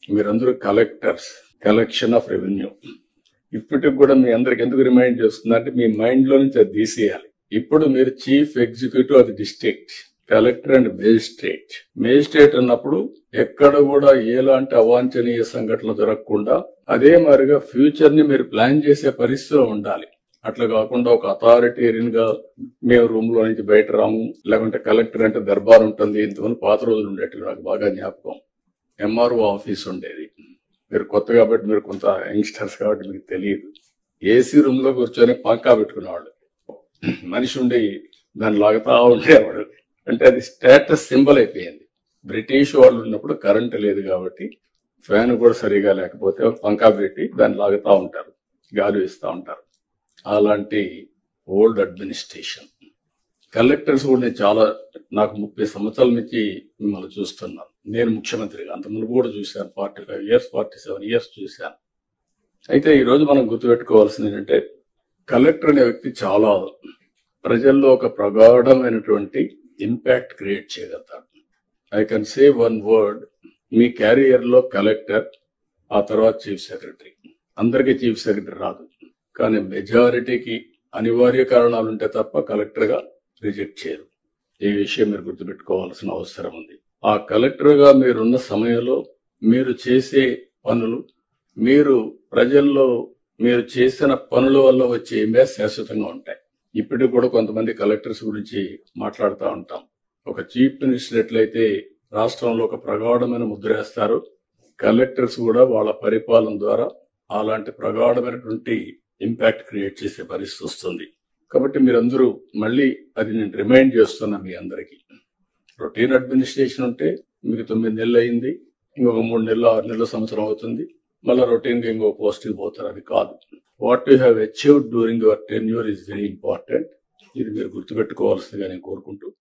మీరందరూ collectors, collection of revenue. ఇప్పటికి కూడా మీ అందరికి ఎందుకు రిమైండ్ చేస్తుందంటే మీ మైండ్ లో నుంచి అది తీసేయాలి. ఇప్పుడు మీరు chief executive of the district, collector and magistrate. Magistrate అన్నప్పుడు ఎక్కడ కూడా ఎలాంటి అవాంఛనీయ సంఘటనలు జరగకుండా అదే మాదిరిగా ఫ్యూచర్ ని మీరు ప్లాన్ చేసే పరిస్థితిలో ఉండాలి. అట్లా కాకుండా ఒక అథారిటేరియన్ గా మేము రూమ్ లో నుంచి బయట రాము, లేకుంటే కలెక్టర్ అంటే దర్బార్ ఉంటుంది. ఇంతమంది పాత రోజులు ఉండేటివి నాకు బాగా జ్ఞాపకం. ఎంఆర్ఓ ఆఫీస్ ఉండేది. మీరు కొత్త కాబట్టి, మీరు కొంత యంగ్స్టర్స్ కాబట్టి మీకు తెలియదు. ఏసీ రూమ్ లో కూర్చొని పంకా పెట్టుకునేవాళ్ళు. మనిషి ఉండి దాన్ని లాగుతా ఉండేవాడు. అంటే అది స్టేటస్ సింబల్ అయిపోయింది. బ్రిటిష్ వాళ్ళు ఉన్నప్పుడు కరెంటు లేదు కాబట్టి ఫ్యాన్ కూడా సరిగా లేకపోతే పంకా పెట్టి దాన్ని లాగుతా ఉంటారు, గాలి ఇస్తూ ఉంటారు. అలాంటి ఓల్డ్ అడ్మినిస్ట్రేషన్. కలెక్టర్స్ కూడా నేను నాకు 30 సంవత్సరాల నుంచి మిమ్మల్ని చూస్తున్నాను. నేను ముఖ్యమంత్రిగా అంత మునుపు కూడా చూశాను. 45 years 47 years చూశాను. అయితే ఈ రోజు మనం గుర్తుపెట్టుకోవాల్సింది ఏంటంటే కలెక్టర్ అనే వ్యక్తి చాలా ప్రజల్లో ఒక ప్రగాఢమైనటువంటి ఇంపాక్ట్ క్రియేట్ చేయగలుగుతాడు. I can say one word, me carrier లో కలెక్టర్, ఆ తర్వాత చీఫ్ సెక్రటరీ. అందరికీ చీఫ్ సెక్రటరీ రాదు, కానీ మెజారిటీకి అనివార్య కారణాలుంటే తప్ప కలెక్టర్ గా రిజెక్ట్ చేయరు. ఈ విషయం మీరు గుర్తుపెట్టుకోవాల్సిన అవసరం ఉంది. ఆ కలెక్టర్ గా మీరున్న సమయంలో మీరు చేసే పనులు, మీరు ప్రజల్లో మీరు చేసిన పనుల వల్ల వచ్చే ఇంపాక్ట్ శాశ్వతంగా ఉంటాయి. ఇప్పటికి కూడా కొంతమంది కలెక్టర్స్ గురించి మాట్లాడుతూ ఉంటాం. ఒక చీఫ్ మినిస్టర్ ఎట్లయితే రాష్ట్రంలో ఒక ప్రగాఢమైన ముద్ర వేస్తారు, కలెక్టర్స్ కూడా వాళ్ళ పరిపాలన ద్వారా అలాంటి ప్రగాఢమైనటువంటి ఇంపాక్ట్ క్రియేట్ చేసే పరిస్థితి వస్తుంది. కాబట్టి మీరందరూ మళ్ళీ అది నేను రిమైండ్ చేస్తున్నా మీ అందరికీ. రొటీన్ అడ్మినిస్ట్రేషన్ ఉంటే మీకు 9 నెలలు అయింది, ఇంకొక 3 నెలలు 6 నెలలు సంవత్సరం అవుతుంది, మళ్ళీ రొటీన్ గా ఇంకొక పోస్ట్కి పోతారు. అది కాదు. What you have achieved during your tenure is very important. ఇది మీరు గుర్తుపెట్టుకోవాల్సిందిగా నేను కోరుకుంటూ